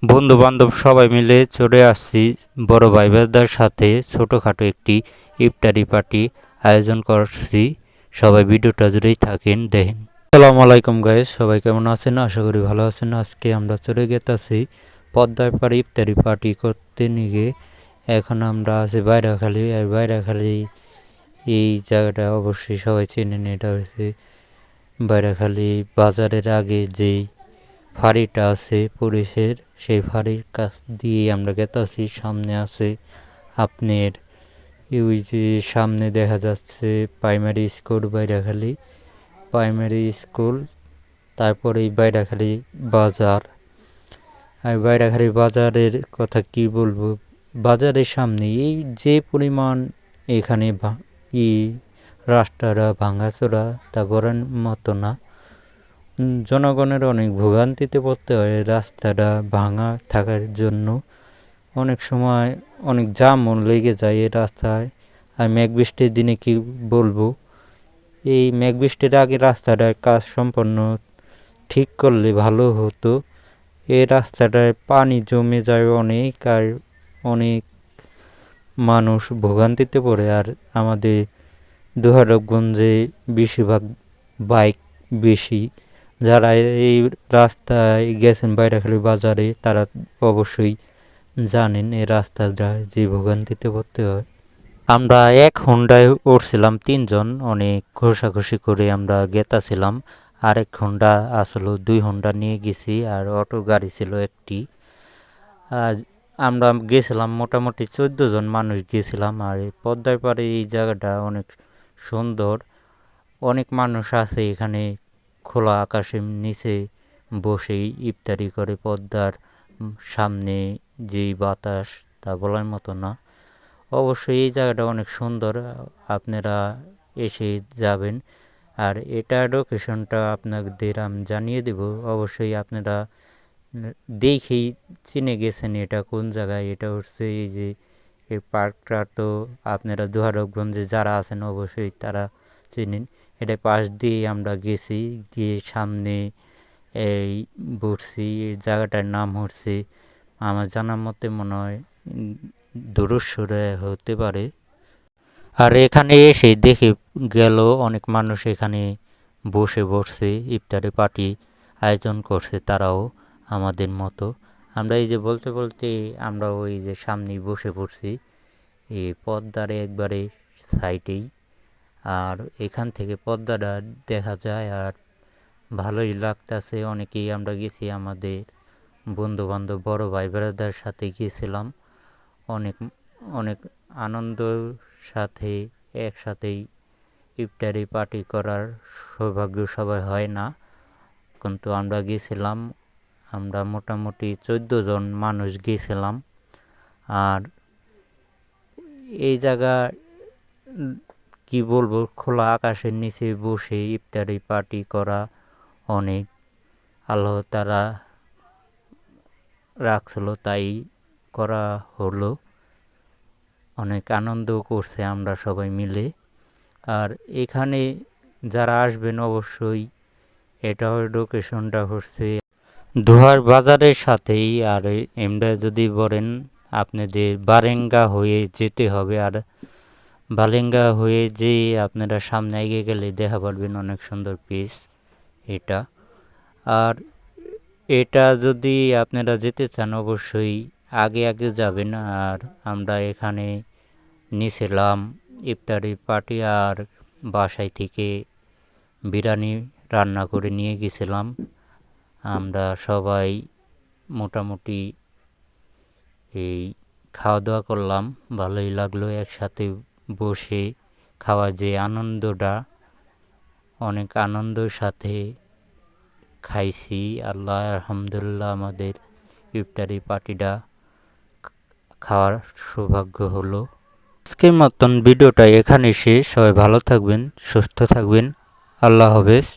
বন্ধু বান্ধব সবাই মিলে চলে আসছি বড় ভাই ভাইদের সাথে ছোটখাটো একটি ইফতারি পার্টি আয়োজন করছি। সবাই ভিডিওটা জুড়েই থাকেন দেখেন। আসসালামু আলাইকুম গাইস, সবাই কেমন আছেন? আশা করি ভালো আছেন। আজকে আমরা চলে গেতেছি পদ্মার পাড়ে ইফতারি পার্টি করতে নিয়ে। এখন আমরা আছি বাইরাখালী, আর বাইরাখালী এই জায়গাটা অবশ্যই সবাই চেনেন। এটা হচ্ছে বাইরাখালী বাজারের আগে যেই ফাঁড়িটা আছে পুলিশের, সেই ফাঁড়ির কাছ দিয়ে আমরা গেতাছি। সামনে আছে আপনার ওই যে সামনে দেখা যাচ্ছে প্রাইমারি স্কুল বাইরাখালী প্রাইমারি স্কুল, তারপরে এই বাইরাখালী বাজার। আর বাইরাখালী বাজারের কথা কি বলবো, বাজারের সামনে এই যে পরিমাণ এখানে রাস্তাটা ভাঙাচোরা তা বলার মতো না। জনগণের অনেক ভোগান্তিতে পড়তে হয় রাস্তাটা ভাঙা থাকার জন্য। অনেক সময় অনেক জামও লেগে যায় এই রাস্তায়। আর মেঘ বৃষ্টির দিনে কি বলবো, এই মেঘ বৃষ্টির আগে রাস্তাটার কাজ সম্পন্ন ঠিক করলে ভালো হতো। এই রাস্তাটায় পানি জমে যায় অনেক, আর অনেক মানুষ ভোগান্তিতে পড়ে। আর আমাদের দুহারগঞ্জে বেশিরভাগ বাইক বেশি। যারা এই রাস্তায় গেছেন বাইরাখালী বাজারে তারা অবশ্যই জানেন এই রাস্তাটা যে ভোগান্তিতে পড়তে হয়। আমরা এক হোন্ডায় উঠছিলাম তিনজন, অনেক ঘষাঘষি করে আমরা গেতাছিলাম। আরেক হোন্ডা আসলে 2 হোন্ডা নিয়ে গেছি, আর অটো গাড়ি ছিল একটি। আর আমরা গেছিলাম মোটামুটি 14 জন মানুষ গেছিলাম। আর এই পদ্মার পাড়ে এই জায়গাটা অনেক সুন্দর। অনেক মানুষ আছে এখানে খোলা আকাশের নিচে বসে ইফতারি করে। পদ্মার সামনে যেই বাতাস তা বলার মতো না। অবশ্যই এই জায়গাটা অনেক সুন্দর, আপনারা এসে যাবেন। আর এটা লোকেশনটা আপনাদের আমি জানিয়ে দেব, অবশ্যই আপনারা দেখেই চিনে গেছেন এটা কোন জায়গায়। এটা হচ্ছে এই যে এই পার্কটা, তো আপনারা দুহারগঞ্জে যারা আছেন অবশ্যই তারা চিনেন। এটা পাশ দিয়ে আমরা গেছি, গিয়ে সামনে এই বসছি। এই জায়গাটার নাম হচ্ছে আমার জানার মতে মনে হয় দূরস্বরে হতে পারে। আর এখানে এসে দেখে গেল অনেক মানুষ এখানে বসে বসছে, ইফতারি পার্টি আয়োজন করছে তারাও আমাদের মতো। আমরা এই যে বলতে বলতে আমরা ওই যে সামনেই বসে পড়ছি এই পদ্মার একবারে সাইডেই। আর এখান থেকে পদ্মাটা দেখা যায়, আর ভালোই লাগতেছে। অনেকেই আমরা গেছি, আমাদের বন্ধু বান্ধব বড় ভাই ব্রাদার সাথে গিয়েছিলাম। অনেক অনেক আনন্দর সাথে একসাথেই ইফতারি পার্টি করার সৌভাগ্য সবাই হয় না, কিন্তু আমরা গিয়েছিলাম। আমরা মোটামুটি 14 জন মানুষ গিয়েছিলাম। আর এই জায়গা কি বলবো, খোলা আকাশের নিচে বসে ইফতারি পার্টি করা অনেক আল্লাহ তারা রাখছিল, তাই করা হলো। অনেক আনন্দ করছে আমরা সবাই মিলে। আর এখানে যারা আসবেন অবশ্যই, এটা লোকেশনটা হচ্ছে দোহার বাজারের সাথেই। আর এমরা যদি বলেন আপনাদের বারেঙ্গা হয়ে যেতে হবে, আর বালেঙ্গা হয়ে যে আপনারা সামনে এগিয়ে গেলে দেখা পারবেন অনেক সুন্দর পিস এটা। আর এটা যদি আপনারা যেতে চান অবশ্যই আগে আগে যাবেন। আর আমরা এখানে নিয়েছিলাম ইফতারি পার্টি, আর বাসায় থেকে বিরিয়ানি রান্না করে নিয়ে গেছিলাম। আমরা সবাই মোটামুটি এই খাওয়া দাওয়া করলাম, ভালোই লাগলো একসাথে বসে খাওয়া যে আনন্দটা, অনেক আনন্দের সাথে খাইছি। আল্লাহ আলহামদুলিল্লাহ আমাদের ইফতারি পার্টিটা খাওয়ার সৌভাগ্য হলো। আজকের মতন ভিডিওটা এখানে শেষ। সবাই ভালো থাকবেন, সুস্থ থাকবেন। আল্লাহ হাফেজ।